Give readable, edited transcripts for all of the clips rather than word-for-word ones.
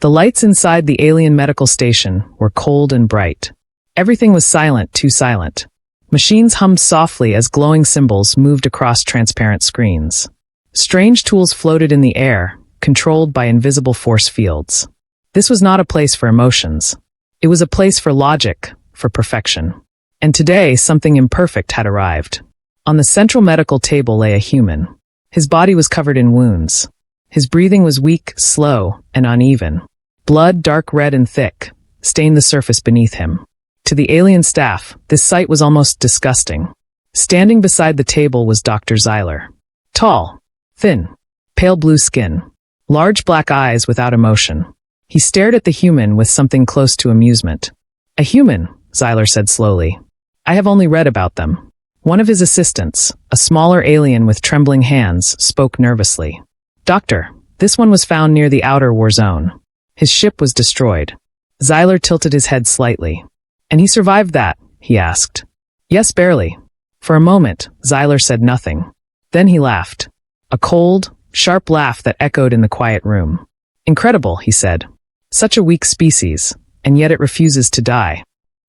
The lights inside the alien medical station were cold and bright. Everything was silent, too silent. Machines hummed softly as glowing symbols moved across transparent screens. Strange tools floated in the air, controlled by invisible force fields. This was not a place for emotions. It was a place for logic, for perfection. And today, something imperfect had arrived. On the central medical table lay a human. His body was covered in wounds. His breathing was weak, slow, and uneven. Blood, dark red and thick, stained the surface beneath him. To the alien staff, this sight was almost disgusting. Standing beside the table was Dr. Xyler. Tall, thin, pale blue skin, large black eyes without emotion. He stared at the human with something close to amusement. A human, Xyler said slowly. I have only read about them. One of his assistants, a smaller alien with trembling hands, spoke nervously. Doctor, this one was found near the outer war zone. His ship was destroyed. Xyler tilted his head slightly. And he survived that? He asked. Yes, barely. For a moment, Xyler said nothing. Then he laughed. A cold, sharp laugh that echoed in the quiet room. Incredible, he said. Such a weak species, and yet it refuses to die.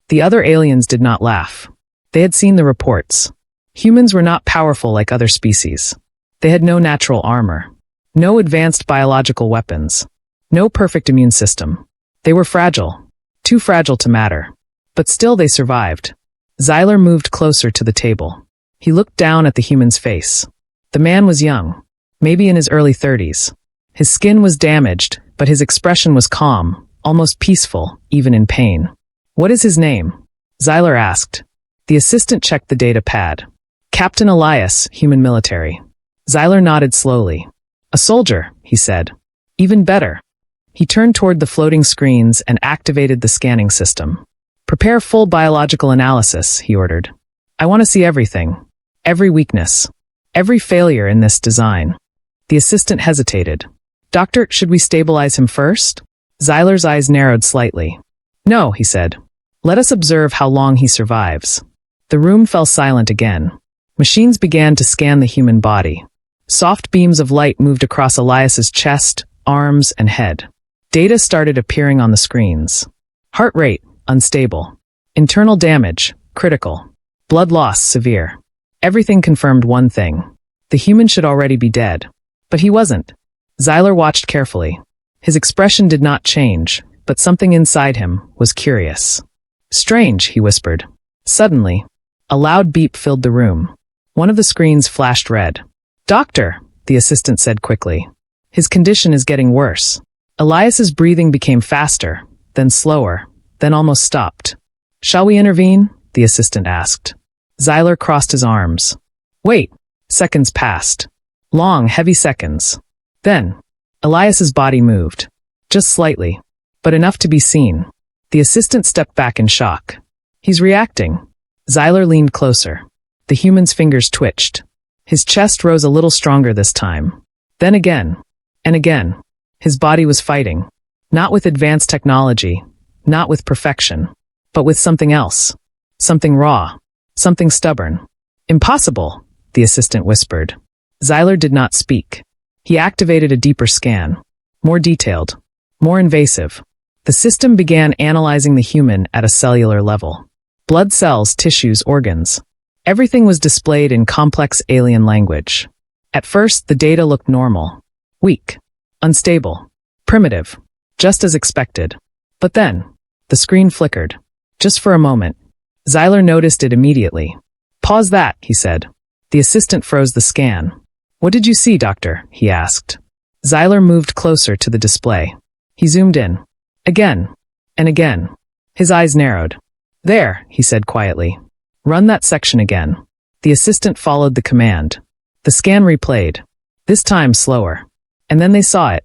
The other aliens did not laugh. They had seen the reports. Humans were not powerful like other species. They had no natural armor. No advanced biological weapons. No perfect immune system. They were fragile. Too fragile to matter. But still they survived. Xyler moved closer to the table. He looked down at the human's face. The man was young, maybe in his early 30s. His skin was damaged, but his expression was calm, almost peaceful, even in pain. What is his name? Xyler asked. The assistant checked the data pad. Captain Elias, human military. Xyler nodded slowly. A soldier, he said. Even better. He turned toward the floating screens and activated the scanning system. Prepare full biological analysis, he ordered. I want to see everything. Every weakness. Every failure in this design. The assistant hesitated. Doctor, should we stabilize him first? Xyler's eyes narrowed slightly. No, he said. Let us observe how long he survives. The room fell silent again. Machines began to scan the human body. Soft beams of light moved across Elias's chest, arms, and head. Data started appearing on the screens. Heart rate, unstable. Internal damage, critical. Blood loss, severe. Everything confirmed one thing. The human should already be dead. But he wasn't. Xyler watched carefully. His expression did not change, but something inside him was curious. Strange, he whispered. Suddenly, a loud beep filled the room. One of the screens flashed red. Doctor, the assistant said quickly. His condition is getting worse. Elias's breathing became faster, then slower, then almost stopped. Shall we intervene? The assistant asked. Xyler crossed his arms. Wait. Seconds passed. Long, heavy seconds. Then, Elias's body moved. Just slightly, but enough to be seen. The assistant stepped back in shock. He's reacting. Xyler leaned closer. The human's fingers twitched. His chest rose a little stronger this time. Then again, and again. His body was fighting. Not with advanced technology, not with perfection, but with something else. Something raw. Something stubborn. Impossible, the assistant whispered. Xyler did not speak. He activated a deeper scan. More detailed. More invasive. The system began analyzing the human at a cellular level. Blood cells, tissues, organs. Everything was displayed in complex alien language. At first, the data looked normal. Weak. Unstable. Primitive. Just as expected. But then, the screen flickered. Just for a moment. Xyler noticed it immediately. Pause that, he said. The assistant froze the scan. What did you see, doctor? He asked. Xyler moved closer to the display. He zoomed in. Again. And again. His eyes narrowed. There, he said quietly. Run that section again. The assistant followed the command. The scan replayed. This time slower. And then they saw it.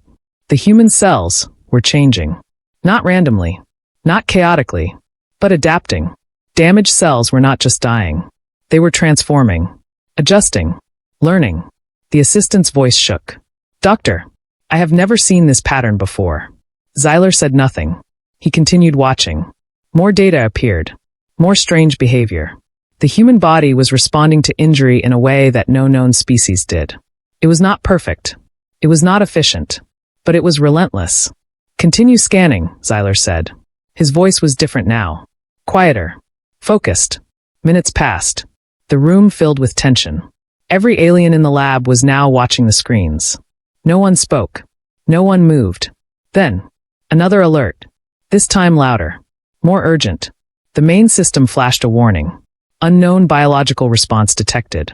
The human cells were changing. Not randomly. Not chaotically. But adapting. Damaged cells were not just dying. They were transforming. Adjusting. Learning. The assistant's voice shook. Doctor, I have never seen this pattern before. Xyler said nothing. He continued watching. More data appeared. More strange behavior. The human body was responding to injury in a way that no known species did. It was not perfect. It was not efficient. But it was relentless. Continue scanning, Xyler said. His voice was different now. Quieter. Focused. Minutes passed. The room filled with tension. Every alien in the lab was now watching the screens. No one spoke. No one moved. Then, another alert. This time louder. More urgent. The main system flashed a warning. Unknown biological response detected.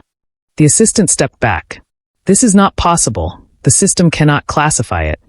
The assistant stepped back. This is not possible. The system cannot classify it.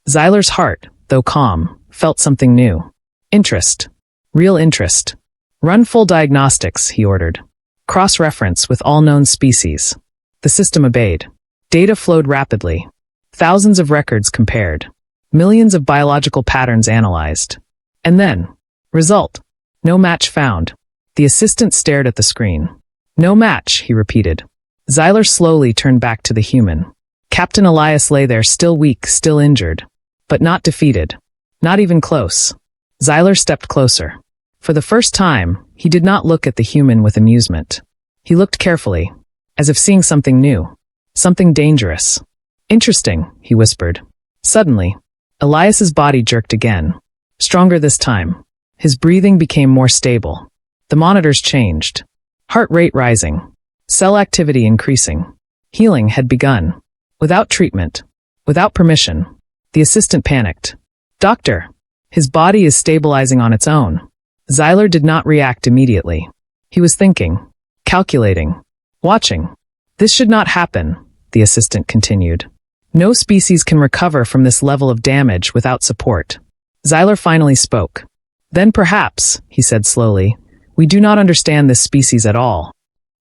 Xyler's heart, though calm, felt something new. Interest. Real interest. Run full diagnostics, he ordered. Cross-reference with all known species. The system obeyed. Data flowed rapidly. Thousands of records compared. Millions of biological patterns analyzed. And then, result. No match found. The assistant stared at the screen. No match, he repeated. Xyler slowly turned back to the human. Captain Elias lay there, still weak, still injured. But not defeated. Not even close. Xyler stepped closer. For the first time, he did not look at the human with amusement. He looked carefully, as if seeing something new. Something dangerous. Interesting, he whispered. Suddenly, Elias's body jerked again. Stronger this time. His breathing became more stable. The monitors changed. Heart rate rising. Cell activity increasing. Healing had begun. Without treatment. Without permission. The assistant panicked. Doctor! His body is stabilizing on its own. Xyler did not react immediately. He was thinking. Calculating. Watching. This should not happen, the assistant continued. No species can recover from this level of damage without support. Xyler finally spoke. Then perhaps, he said slowly, we do not understand this species at all.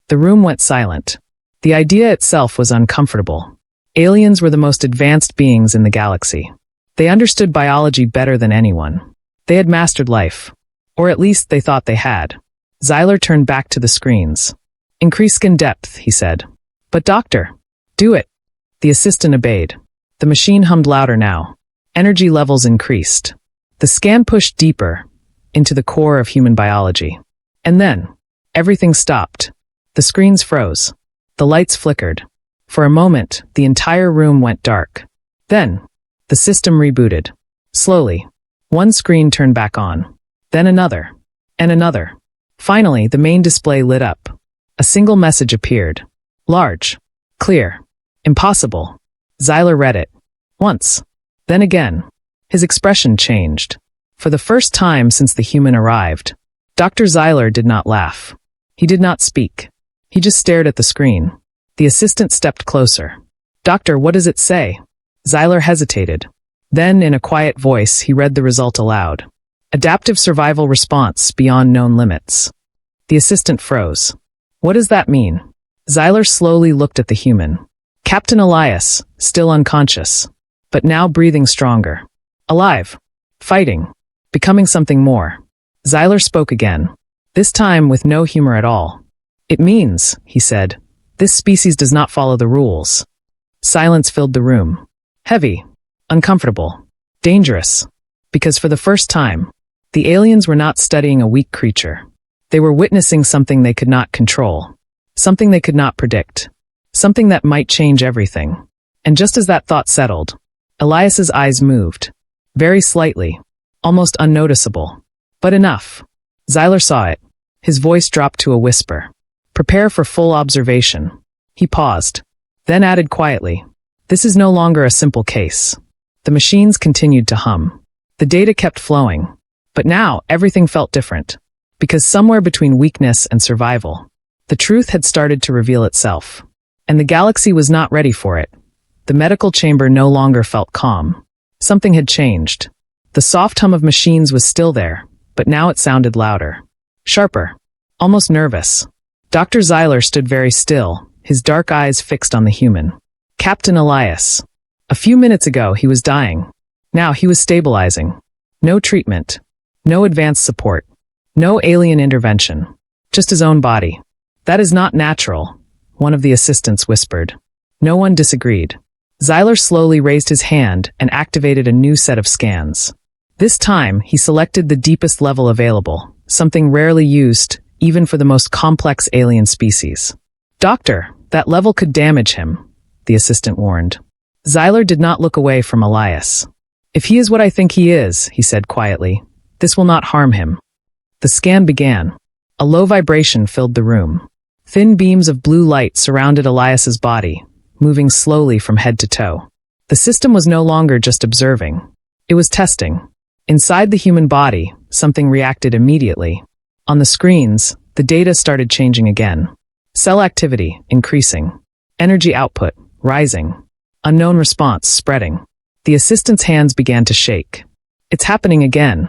The room went silent. The idea itself was uncomfortable. Aliens were the most advanced beings in the galaxy. They understood biology better than anyone. They had mastered life. Or at least they thought they had. Xyler turned back to the screens. Increase skin depth, he said. But doctor, do it. The assistant obeyed. The machine hummed louder now. Energy levels increased. The scan pushed deeper into the core of human biology. And then, everything stopped. The screens froze. The lights flickered. For a moment, the entire room went dark. Then, the system rebooted. Slowly, one screen turned back on. Then another. And another. Finally, the main display lit up. A single message appeared. Large. Clear. Impossible. Xyler read it. Once. Then again. His expression changed. For the first time since the human arrived, Dr. Xyler did not laugh. He did not speak. He just stared at the screen. The assistant stepped closer. Doctor, what does it say? Xyler hesitated. Then, in a quiet voice, he read the result aloud. Adaptive survival response beyond known limits. The assistant froze. What does that mean? Xyler slowly looked at the human. Captain Elias, still unconscious, but now breathing stronger. Alive. Fighting. Becoming something more. Xyler spoke again. This time with no humor at all. It means, he said, this species does not follow the rules. Silence filled the room. Heavy. Uncomfortable. Dangerous. Because for the first time, the aliens were not studying a weak creature. They were witnessing something they could not control. Something they could not predict. Something that might change everything. And just as that thought settled, Elias's eyes moved. Very slightly. Almost unnoticeable. But enough. Xyler saw it. His voice dropped to a whisper. Prepare for full observation. He paused. Then added quietly. This is no longer a simple case. The machines continued to hum. The data kept flowing. But now, everything felt different. Because somewhere between weakness and survival, the truth had started to reveal itself. And the galaxy was not ready for it. The medical chamber no longer felt calm. Something had changed. The soft hum of machines was still there, but now it sounded louder. Sharper. Almost nervous. Dr. Xyler stood very still, his dark eyes fixed on the human. Captain Elias. A few minutes ago, he was dying. Now he was stabilizing. No treatment. No advanced support. No alien intervention. Just his own body. That is not natural, one of the assistants whispered. No one disagreed. Xyler slowly raised his hand and activated a new set of scans. This time, he selected the deepest level available, something rarely used, even for the most complex alien species. Doctor, that level could damage him, the assistant warned. Xyler did not look away from Elias. If he is what I think he is, he said quietly, this will not harm him. The scan began. A low vibration filled the room. Thin beams of blue light surrounded Elias's body, moving slowly from head to toe. The system was no longer just observing. It was testing. Inside the human body, something reacted immediately. On the screens, the data started changing again. Cell activity increasing. Energy output rising. Unknown response spreading. The assistant's hands began to shake. It's happening again.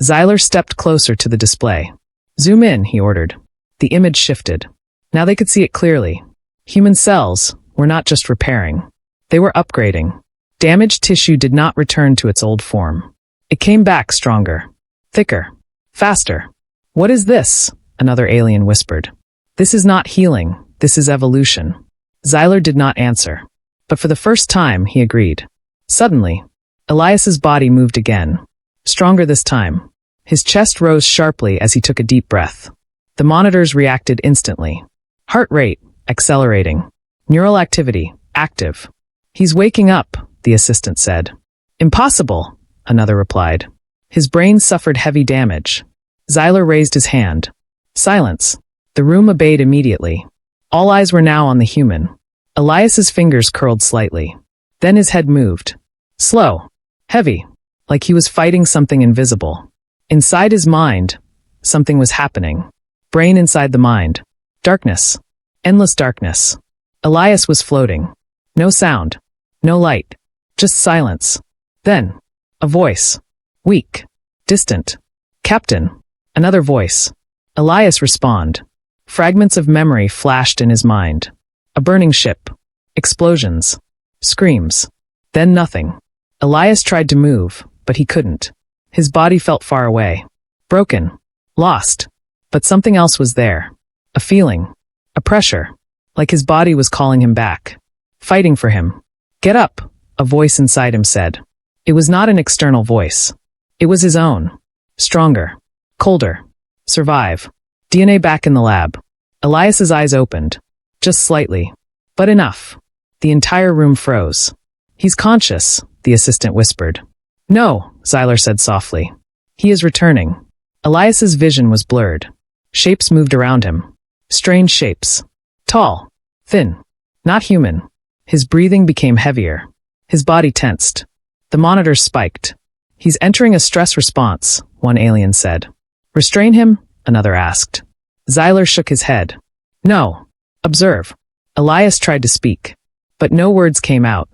Xyler stepped closer to the display. Zoom in, he ordered. The image shifted. Now they could see it clearly. Human cells were not just repairing. They were upgrading. Damaged tissue did not return to its old form. It came back stronger. Thicker. Faster. What is this? Another alien whispered. This is not healing. This is evolution. Xyler did not answer. But for the first time, he agreed. Suddenly, Elias's body moved again. Stronger this time. His chest rose sharply as he took a deep breath. The monitors reacted instantly. Heart rate, accelerating. Neural activity, active. He's waking up, the assistant said. Impossible, another replied. His brain suffered heavy damage. Xyler raised his hand. Silence. The room obeyed immediately. All eyes were now on the human. Elias's fingers curled slightly. Then his head moved. Slow. Heavy. Like he was fighting something invisible. Inside his mind, something was happening. Brain inside the mind. Darkness. Endless darkness. Elias was floating. No sound. No light. Just silence. Then, a voice. Weak. Distant. Captain. Another voice. Elias respond. Fragments of memory flashed in his mind. A burning ship. Explosions. Screams. Then nothing. Elias tried to move, but he couldn't. His body felt far away. Broken. Lost. But something else was there. A feeling. A pressure. Like his body was calling him back. Fighting for him. Get up, a voice inside him said. It was not an external voice. It was his own. Stronger. Colder. Survive. DNA back in the lab. Elias's eyes opened. Just slightly. But enough. The entire room froze. He's conscious, the assistant whispered. No, Xyler said softly. He is returning. Elias's vision was blurred. Shapes moved around him. Strange shapes. Tall. Thin. Not human. His breathing became heavier. His body tensed. The monitors spiked. He's entering a stress response, one alien said. Restrain him? Another asked. Xyler shook his head. No. Observe. Elias tried to speak. But no words came out.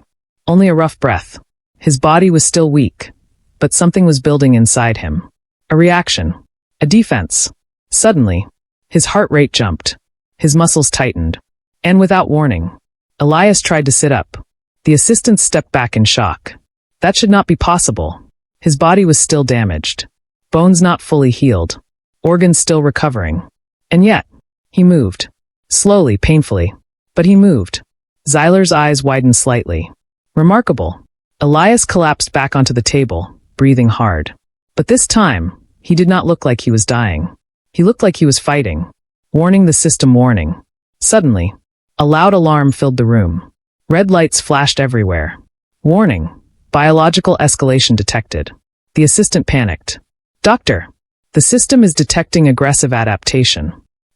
Only a rough breath. His body was still weak. But something was building inside him. A reaction. A defense. Suddenly, his heart rate jumped. His muscles tightened. And without warning, Elias tried to sit up. The assistant stepped back in shock. That should not be possible. His body was still damaged. Bones not fully healed. Organs still recovering. And yet, he moved. Slowly, painfully. But he moved. Xyler's eyes widened slightly. Remarkable. Elias collapsed back onto the table, breathing hard. But this time, he did not look like he was dying. He looked like he was fighting. Warning the system warning. Suddenly, a loud alarm filled the room. Red lights flashed everywhere. Warning. Biological escalation detected. The assistant panicked. Doctor, the system is detecting aggressive adaptation.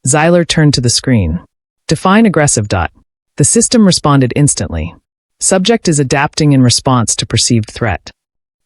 Xyler turned to the screen. Define aggressive. The system responded instantly. Subject is adapting in response to perceived threat.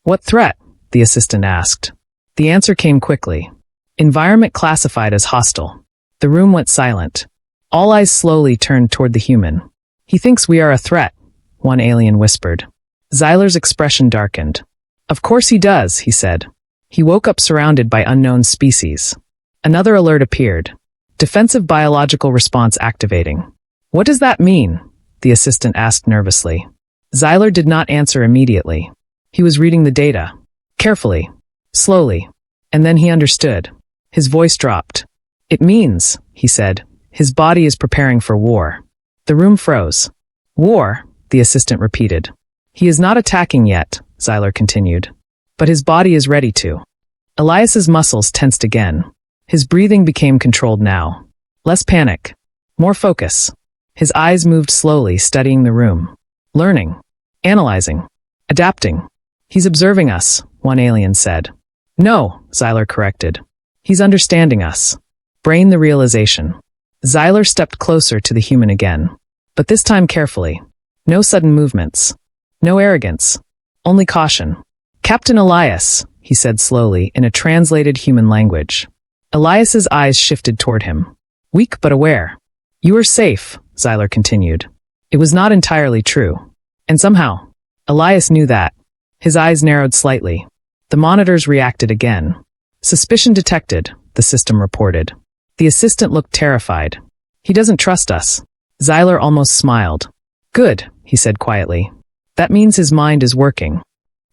What threat? The assistant asked. The answer came quickly. Environment classified as hostile. The room went silent. All eyes slowly turned toward the human. He thinks we are a threat, one alien whispered. Xyler's expression darkened. Of course he does, he said. He woke up surrounded by unknown species. Another alert appeared. Defensive biological response activating. What does that mean? The assistant asked nervously. Xyler did not answer immediately. He was reading the data. Carefully. Slowly. And then he understood. His voice dropped. It means, he said, his body is preparing for war. The room froze. War, the assistant repeated. He is not attacking yet, Xyler continued. But his body is ready to. Elias's muscles tensed again. His breathing became controlled now. Less panic. More focus. His eyes moved slowly, studying the room. Learning. Analyzing. Adapting. He's observing us, one alien said. No, Xyler corrected. He's understanding us. Brain the realization. Xyler stepped closer to the human again. But this time carefully. No sudden movements. No arrogance. Only caution. Captain Elias, he said slowly in a translated human language. Elias's eyes shifted toward him. Weak but aware. You are safe, Xyler continued. It was not entirely true. And somehow, Elias knew that. His eyes narrowed slightly. The monitors reacted again. Suspicion detected, the system reported. The assistant looked terrified. He doesn't trust us. Xyler almost smiled. Good, he said quietly. That means his mind is working.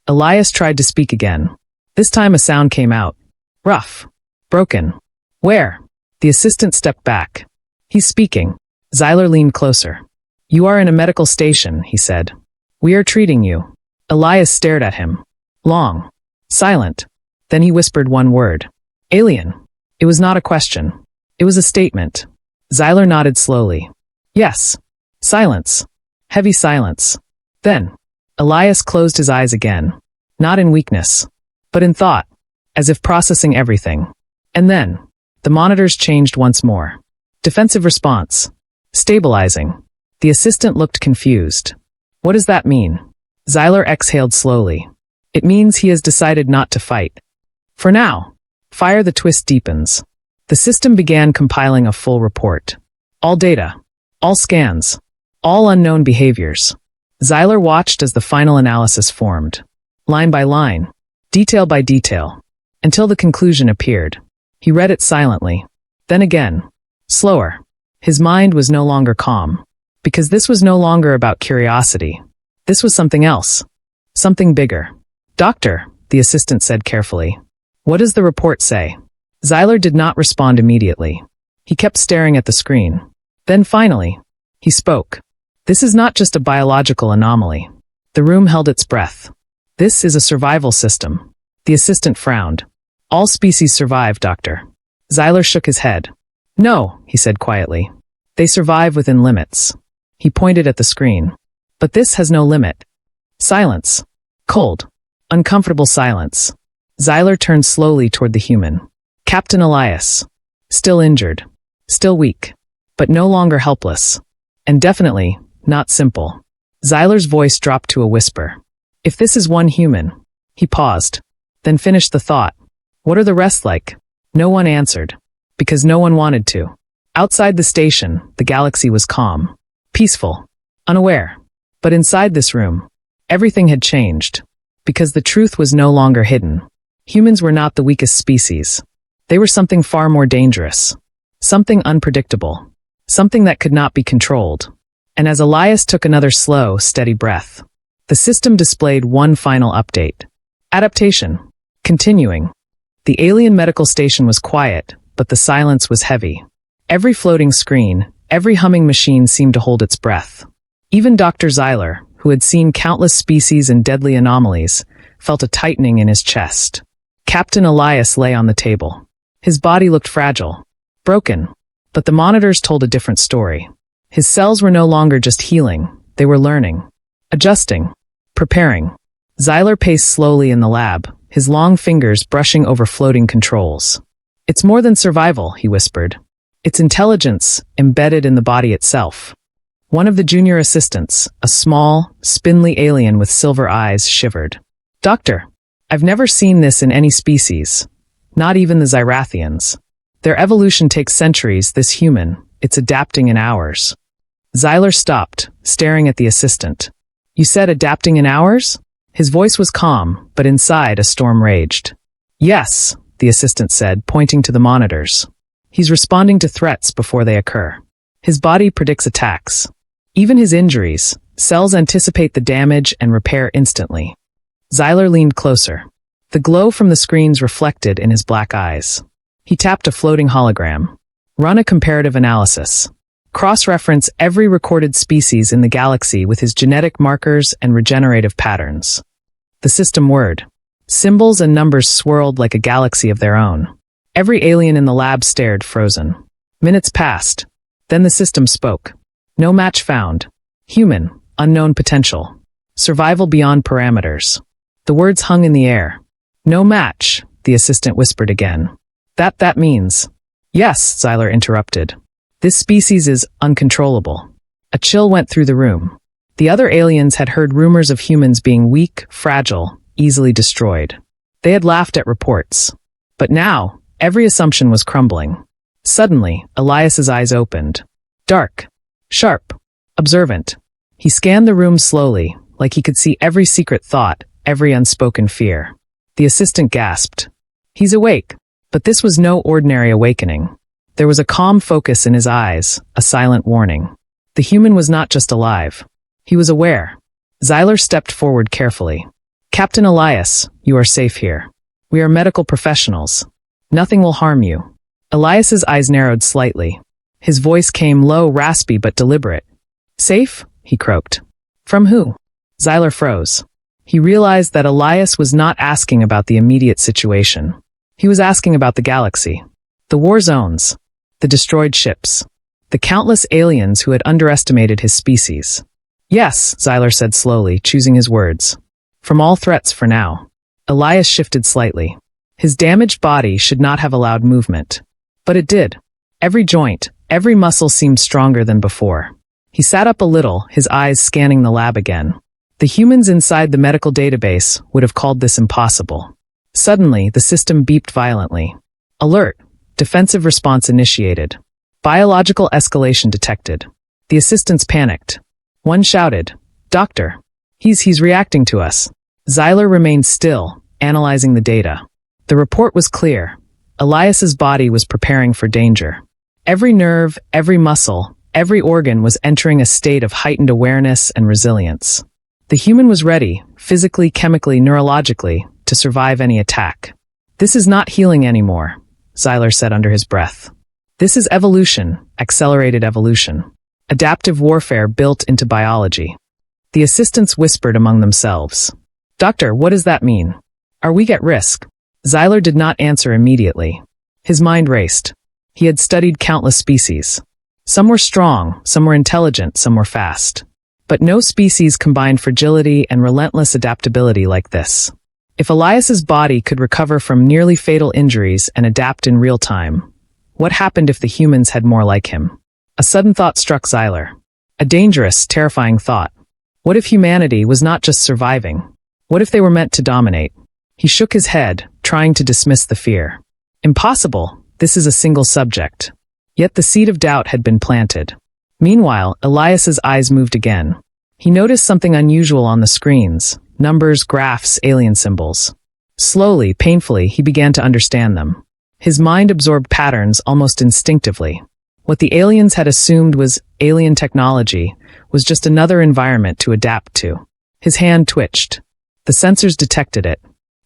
Elias tried to speak again. This time a sound came out. Rough. Broken. Where? The assistant stepped back. He's speaking. Xyler leaned closer. You are in a medical station, he said. We are treating you. Elias stared at him. Long. Silent. Then he whispered one word. Alien. It was not a question. It was a statement. Xyler nodded slowly. Yes. Silence. Heavy silence. Then, Elias closed his eyes again. Not in weakness, but in thought, as if processing everything. And then, the monitors changed once more. Defensive response. Stabilizing. The assistant looked confused. What does that mean? Xyler exhaled slowly. It means he has decided not to fight. For now. Fire the twist deepens. The system began compiling a full report. All data. All scans. All unknown behaviors. Xyler watched as the final analysis formed. Line by line. Detail by detail. Until the conclusion appeared. He read it silently. Then again. Slower. His mind was no longer calm. Because this was no longer about curiosity. This was something else. Something bigger. Doctor, the assistant said carefully. What does the report say? Xyler did not respond immediately. He kept staring at the screen. Then finally, he spoke. This is not just a biological anomaly. The room held its breath. This is a survival system. The assistant frowned. All species survive, Doctor. Xyler shook his head. No, he said quietly. They survive within limits. He pointed at the screen. But this has no limit. Silence. Cold. Uncomfortable silence. Xyler turned slowly toward the human. Captain Elias. Still injured. Still weak. But no longer helpless. And definitely not simple. Xyler's voice dropped to a whisper. If this is one human. He paused. Then finished the thought. What are the rest like? No one answered. Because no one wanted to. Outside the station, the galaxy was calm. Peaceful. Unaware. But inside this room, everything had changed. Because the truth was no longer hidden. Humans were not the weakest species. They were something far more dangerous. Something unpredictable. Something that could not be controlled. And as Elias took another slow, steady breath, the system displayed one final update. Adaptation. Continuing. The alien medical station was quiet, but the silence was heavy. Every floating screen, every humming machine seemed to hold its breath. Even Dr. Xyler, who had seen countless species and deadly anomalies, felt a tightening in his chest. Captain Elias lay on the table. His body looked fragile. Broken. But the monitors told a different story. His cells were no longer just healing, they were learning. Adjusting. Preparing. Xyler paced slowly in the lab, his long fingers brushing over floating controls. It's more than survival, he whispered. It's intelligence, embedded in the body itself. One of the junior assistants, a small, spindly alien with silver eyes, shivered. Doctor, I've never seen this in any species. Not even the Xyrathians. Their evolution takes centuries, this human, it's adapting in hours. Xyler stopped, staring at the assistant. You said adapting in hours? His voice was calm, but inside a storm raged. Yes, the assistant said, pointing to the monitors. He's responding to threats before they occur. His body predicts attacks. Even his injuries, cells anticipate the damage and repair instantly. Xyler leaned closer. The glow from the screens reflected in his black eyes. He tapped a floating hologram. Run a comparative analysis. Cross-reference every recorded species in the galaxy with his genetic markers and regenerative patterns. The system whirred. Symbols and numbers swirled like a galaxy of their own. Every alien in the lab stared, frozen. Minutes passed. Then the system spoke. No match found. Human, unknown potential. Survival beyond parameters. The words hung in the air. No match, the assistant whispered again. That means. Yes, Xyler interrupted. This species is uncontrollable. A chill went through the room. The other aliens had heard rumors of humans being weak, fragile, easily destroyed. They had laughed at reports. But now, every assumption was crumbling. Suddenly, Elias's eyes opened. Dark, sharp, observant. He scanned the room slowly, like he could see every secret thought, every unspoken fear. The assistant gasped. He's awake. But this was no ordinary awakening. There was a calm focus in his eyes, a silent warning. The human was not just alive. He was aware. Xyler stepped forward carefully. Captain Elias, you are safe here. We are medical professionals. Nothing will harm you. Elias's eyes narrowed slightly. His voice came low, raspy, but deliberate. Safe? He croaked. From who? Xyler froze. He realized that Elias was not asking about the immediate situation. He was asking about the galaxy. The war zones. The destroyed ships. The countless aliens who had underestimated his species. Yes, Xyler said slowly, choosing his words. From all threats for now. Elias shifted slightly. His damaged body should not have allowed movement. But it did. Every joint, every muscle seemed stronger than before. He sat up a little, his eyes scanning the lab again. The humans inside the medical database would have called this impossible. Suddenly, the system beeped violently. Alert. Defensive response initiated. Biological escalation detected. The assistants panicked. One shouted, Doctor. He's reacting to us. Xyler remained still, analyzing the data. The report was clear. Elias's body was preparing for danger. Every nerve, every muscle, every organ was entering a state of heightened awareness and resilience. The human was ready, physically, chemically, neurologically, to survive any attack. This is not healing anymore, Xyler said under his breath. This is evolution, accelerated evolution. Adaptive warfare built into biology. The assistants whispered among themselves. Doctor, what does that mean? Are we at risk? Xyler did not answer immediately. His mind raced. He had studied countless species. Some were strong, some were intelligent, some were fast. But no species combined fragility and relentless adaptability like this. If Elias's body could recover from nearly fatal injuries and adapt in real time, what happened if the humans had more like him? A sudden thought struck Xyler. A dangerous, terrifying thought. What if humanity was not just surviving? What if they were meant to dominate? He shook his head, trying to dismiss the fear. Impossible. This is a single subject. Yet the seed of doubt had been planted. Meanwhile, Elias's eyes moved again. He noticed something unusual on the screens. Numbers, graphs, alien symbols. Slowly, painfully, he began to understand them. His mind absorbed patterns almost instinctively. What the aliens had assumed was alien technology was just another environment to adapt to. His hand twitched. The sensors detected it.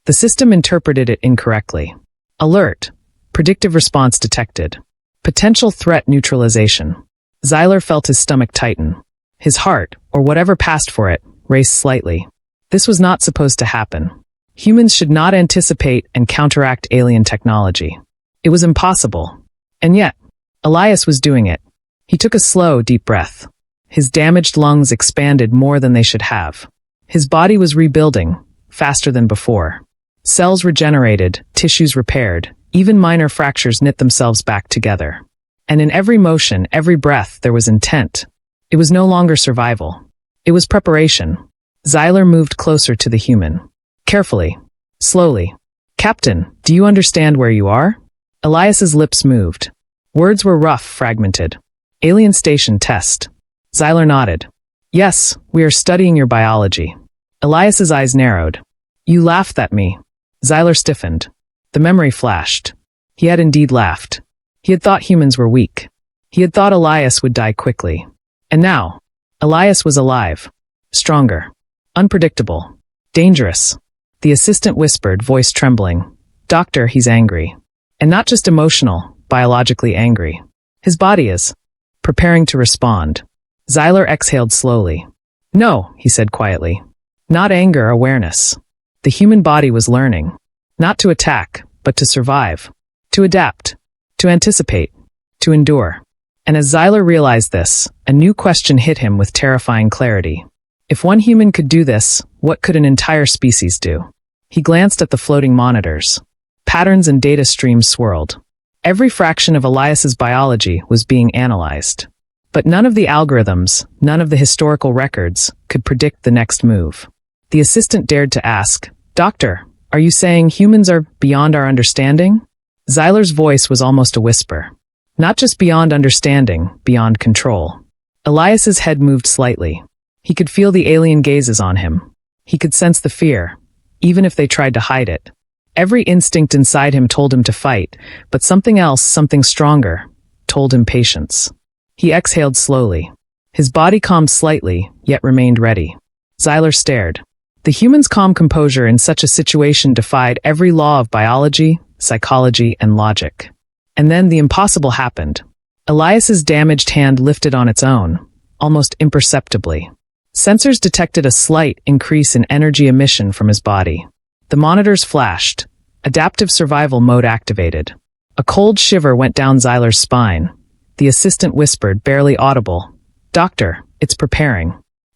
The system interpreted it incorrectly. Alert. Predictive response detected. Potential threat neutralization. Xyler felt his stomach tighten. His heart, or whatever passed for it, raced slightly. This was not supposed to happen. Humans should not anticipate and counteract alien technology. It was impossible. And yet, Elias was doing it. He took a slow, deep breath. His damaged lungs expanded more than they should have. His body was rebuilding, faster than before. Cells regenerated, tissues repaired, even minor fractures knit themselves back together. And in every motion, every breath, there was intent. It was no longer survival. It was preparation. Xyler moved closer to the human. Carefully. Slowly. Captain, do you understand where you are? Elias's lips moved. Words were rough, fragmented. Alien station test. Xyler nodded. Yes, we are studying your biology. Elias's eyes narrowed. You laughed at me. Xyler stiffened. The memory flashed. He had indeed laughed. He had thought humans were weak. He had thought Elias would die quickly. And now, Elias was alive. Stronger. Unpredictable. Dangerous. The assistant whispered, voice trembling. Doctor, he's angry. And not just emotional, biologically angry. His body is preparing to respond. Xyler exhaled slowly. No, he said quietly. Not anger, awareness. The human body was learning. Not to attack, but to survive. To adapt. To anticipate. To endure. And as Xyler realized this, a new question hit him with terrifying clarity. If one human could do this, what could an entire species do? He glanced at the floating monitors. Patterns and data streams swirled. Every fraction of Elias's biology was being analyzed. But none of the algorithms, none of the historical records, could predict the next move. The assistant dared to ask, "Doctor, are you saying humans are beyond our understanding?" Zyler's voice was almost a whisper. Not just beyond understanding, beyond control. Elias's head moved slightly. He could feel the alien gazes on him. He could sense the fear, even if they tried to hide it. Every instinct inside him told him to fight, but something else, something stronger, told him patience. He exhaled slowly. His body calmed slightly, yet remained ready. Zyler stared. The human's calm composure in such a situation defied every law of biology, psychology, and logic. And then the impossible happened. Elias's damaged hand lifted on its own, almost imperceptibly. Sensors detected a slight increase in energy emission from his body. The monitors flashed. Adaptive survival mode activated. A cold shiver went down Zyler's spine. The assistant whispered, barely audible, "Doctor, it's preparing."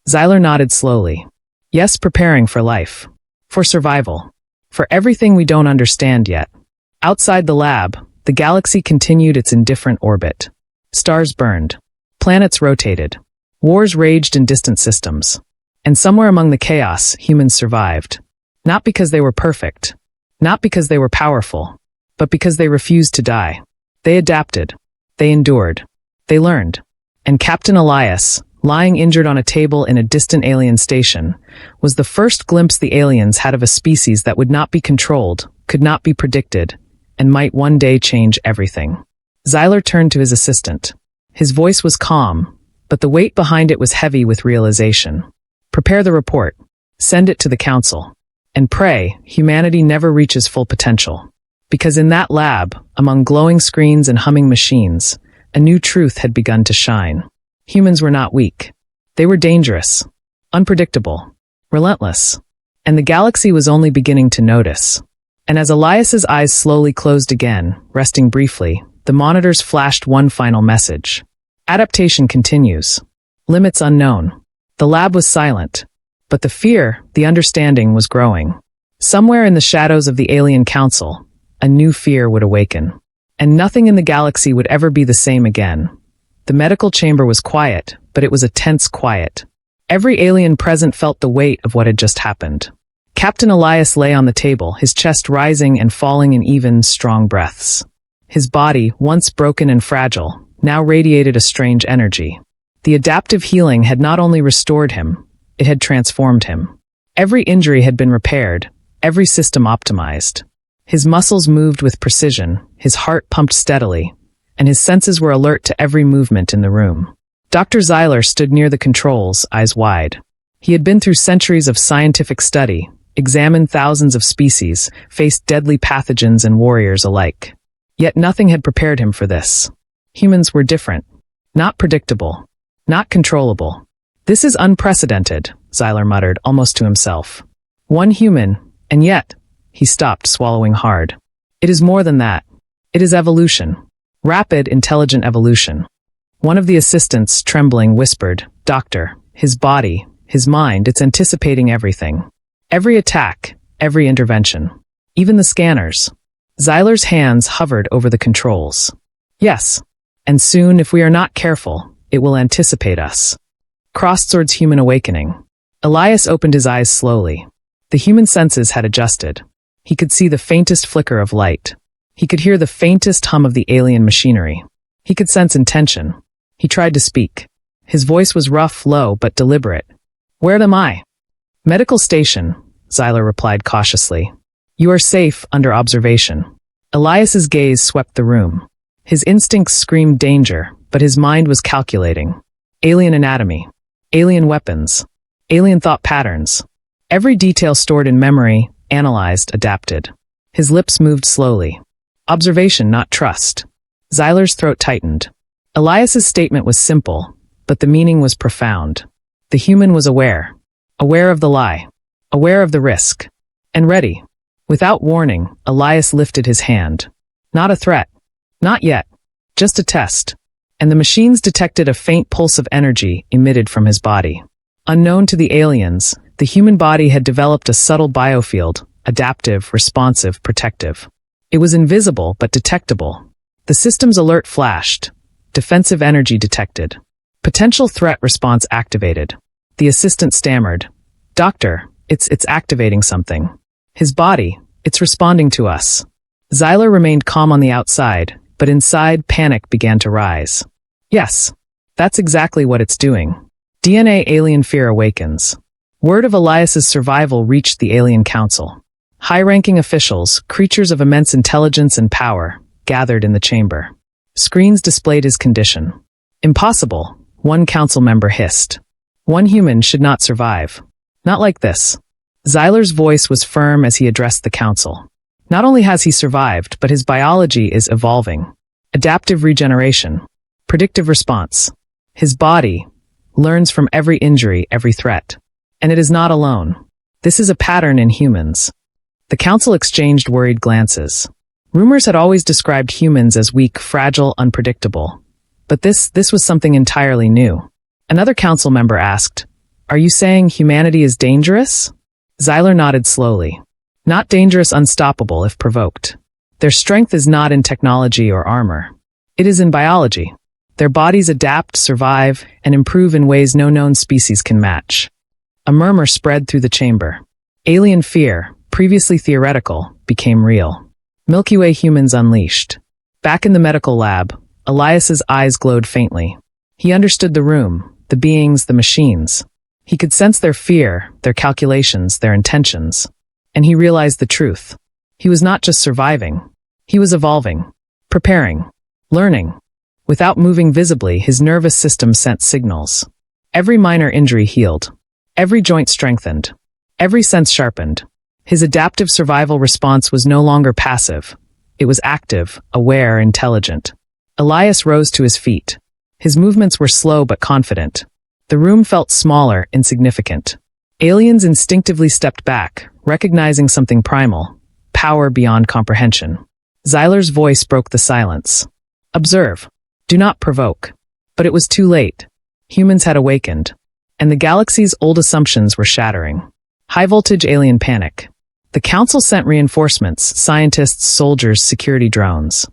Zyler nodded slowly. Yes, preparing for life. For survival. For everything we don't understand yet. Outside the lab, the galaxy continued its indifferent orbit. Stars burned. Planets rotated. Wars raged in distant systems. And somewhere among the chaos, humans survived. Not because they were perfect. Not because they were powerful. But because they refused to die. They adapted. They endured. They learned. And Captain Elias, lying injured on a table in a distant alien station, was the first glimpse the aliens had of a species that would not be controlled, could not be predicted, and might one day change everything. Zyler turned to his assistant. His voice was calm, but the weight behind it was heavy with realization. Prepare the report. Send it to the council. And pray humanity never reaches full potential. Because in that lab, among glowing screens and humming machines, a new truth had begun to shine. Humans were not weak. They were dangerous, unpredictable, relentless. And the galaxy was only beginning to notice. And as Elias's eyes slowly closed again, resting briefly, the monitors flashed one final message. Adaptation continues. Limits unknown. The lab was silent. But the fear, the understanding, was growing. Somewhere in the shadows of the alien council, a new fear would awaken. And nothing in the galaxy would ever be the same again. The medical chamber was quiet, but it was a tense quiet. Every alien present felt the weight of what had just happened. Captain Elias lay on the table, his chest rising and falling in even, strong breaths. His body, once broken and fragile, now radiated a strange energy. The adaptive healing had not only restored him, it had transformed him. Every injury had been repaired, every system optimized. His muscles moved with precision, his heart pumped steadily, and his senses were alert to every movement in the room. Dr. Zyler stood near the controls, eyes wide. He had been through centuries of scientific study, examined thousands of species, faced deadly pathogens and warriors alike. Yet nothing had prepared him for this. Humans were different, not predictable, not controllable. "This is unprecedented," Zyler muttered, almost to himself. "One human, and yet..." He stopped, swallowing hard. "It is more than that. It is evolution. Rapid, intelligent evolution." One of the assistants, trembling, whispered, "Doctor, his body, his mind, it's anticipating everything. Every attack, every intervention. Even the scanners." Zyler's hands hovered over the controls. "Yes. And soon, if we are not careful, it will anticipate us." Crosssword's human awakening. Elias opened his eyes slowly. The human senses had adjusted. He could see the faintest flicker of light. He could hear the faintest hum of the alien machinery. He could sense intention. He tried to speak. His voice was rough, low, but deliberate. "Where am I?" "Medical station," Zyler replied cautiously. "You are safe, under observation." Elias's gaze swept the room. His instincts screamed danger, but his mind was calculating. Alien anatomy. Alien weapons. Alien thought patterns. Every detail stored in memory, analyzed, adapted. His lips moved slowly. Observation, not trust. Zyler's throat tightened. Elias's statement was simple, but the meaning was profound. The human was aware. Aware of the lie. Aware of the risk. And ready. Without warning, Elias lifted his hand. Not a threat. Not yet. Just a test. And the machines detected a faint pulse of energy emitted from his body. Unknown to the aliens, the human body had developed a subtle biofield, adaptive, responsive, protective. It was invisible but detectable. The system's alert flashed. Defensive energy detected. Potential threat response activated. The assistant stammered. "Doctor, it's activating something. His body, it's responding to us." Xyler remained calm on the outside, but inside panic began to rise. Yes, that's exactly what it's doing. DNA alien fear awakens. Word of Elias's survival reached the alien council. High-ranking officials, creatures of immense intelligence and power, gathered in the chamber. Screens displayed his condition. "Impossible," one council member hissed. "One human should not survive. Not like this." Xyler's voice was firm as he addressed the council. Not only has he survived, but his biology is evolving. Adaptive regeneration. Predictive response. His body learns from every injury, every threat. And it is not alone. This is a pattern in humans. The council exchanged worried glances. Rumors had always described humans as weak, fragile, unpredictable. But this was something entirely new. Another council member asked, "Are you saying humanity is dangerous?" Xyler nodded slowly. Not dangerous, unstoppable if provoked. Their strength is not in technology or armor. It is in biology. Their bodies adapt, survive, and improve in ways no known species can match. A murmur spread through the chamber. Alien fear, previously theoretical, became real. Milky Way humans unleashed. Back in the medical lab, Elias's eyes glowed faintly. He understood the room, the beings, the machines. He could sense their fear, their calculations, their intentions. And he realized the truth. He was not just surviving. He was evolving, preparing, learning. Without moving visibly, his nervous system sent signals. Every minor injury healed. Every joint strengthened. Every sense sharpened. His adaptive survival response was no longer passive. It was active, aware, intelligent. Elias rose to his feet. His movements were slow but confident. The room felt smaller, insignificant. Aliens instinctively stepped back, recognizing something primal, power beyond comprehension. Xyler's voice broke the silence. "Observe. Do not provoke." But it was too late. Humans had awakened, and the galaxy's old assumptions were shattering. High-voltage alien panic. The council sent reinforcements, scientists, soldiers, security drones.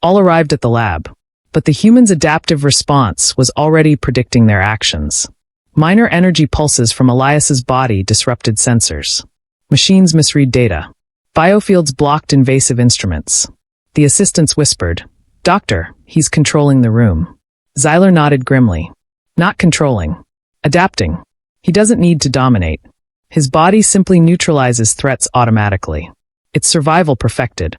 All arrived at the lab. But the humans' adaptive response was already predicting their actions. Minor energy pulses from Elias's body disrupted sensors. Machines misread data. Biofields blocked invasive instruments. The assistants whispered, "Doctor, he's controlling the room." Xyler nodded grimly. Not controlling. Adapting. He doesn't need to dominate. His body simply neutralizes threats automatically. Its survival perfected.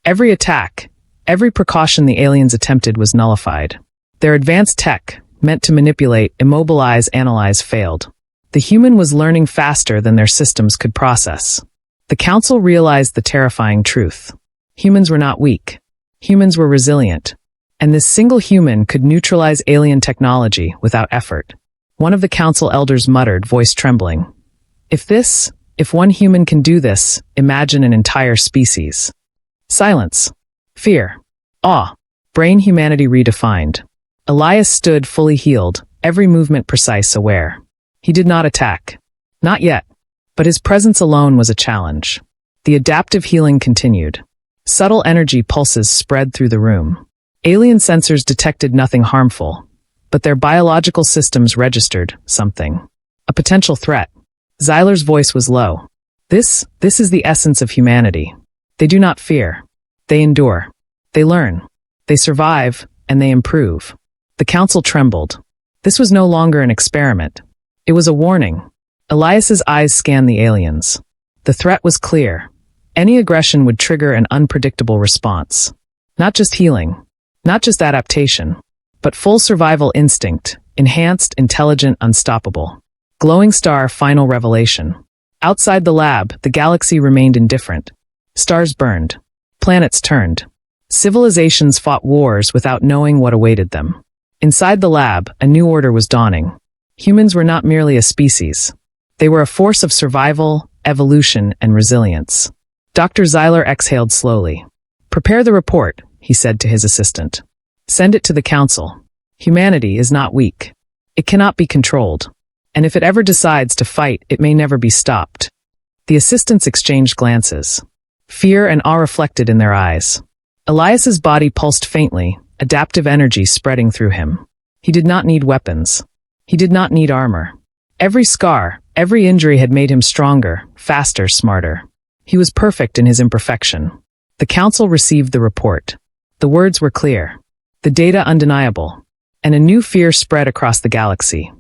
Every attack, every precaution the aliens attempted was nullified. Their advanced tech, meant to manipulate, immobilize, analyze, failed. The human was learning faster than their systems could process. The council realized the terrifying truth. Humans were not weak. Humans were resilient. And this single human could neutralize alien technology without effort. One of the council elders muttered, voice trembling, If one human can do this, imagine an entire species." Silence. Fear. Awe. Brain humanity redefined. Elias stood fully healed, every movement precise, aware. He did not attack. Not yet. But his presence alone was a challenge. The adaptive healing continued. Subtle energy pulses spread through the room. Alien sensors detected nothing harmful, but their biological systems registered something. A potential threat. Xyler's voice was low. This is the essence of humanity. They do not fear. They endure. They learn. They survive, and they improve. The council trembled. This was no longer an experiment. It was a warning. Elias's eyes scanned the aliens. The threat was clear. Any aggression would trigger an unpredictable response. Not just healing. Not just adaptation. But full survival instinct. Enhanced, intelligent, unstoppable. Glowing star, final revelation. Outside the lab, the galaxy remained indifferent. Stars burned. Planets turned. Civilizations fought wars without knowing what awaited them. Inside the lab, a new order was dawning. Humans were not merely a species. They were a force of survival, evolution, and resilience. Dr. Xyler exhaled slowly. "Prepare the report," he said to his assistant. "Send it to the council. Humanity is not weak. It cannot be controlled. and if it ever decides to fight, it may never be stopped. The assistants exchanged glances. Fear and awe reflected in their eyes. Elias's body pulsed faintly, adaptive energy spreading through him. He did not need weapons. He did not need armor. Every scar, every injury had made him stronger, faster, smarter. He was perfect in his imperfection. The council received the report. The words were clear. The data undeniable. And a new fear spread across the galaxy.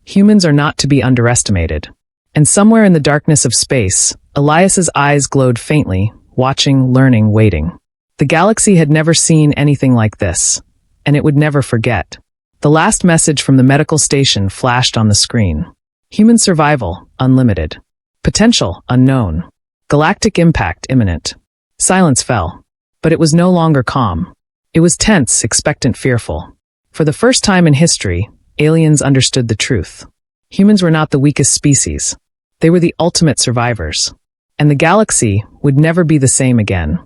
Humans are not to be underestimated. And somewhere in the darkness of space, Elias's eyes glowed faintly, watching, learning, waiting. The galaxy had never seen anything like this, and it would never forget. The last message from the medical station flashed on the screen. Human survival, unlimited. Potential, unknown. Galactic impact, imminent. Silence fell. But it was no longer calm. It was tense, expectant, fearful. For the first time in history, aliens understood the truth. Humans were not the weakest species. They were the ultimate survivors. And the galaxy would never be the same again.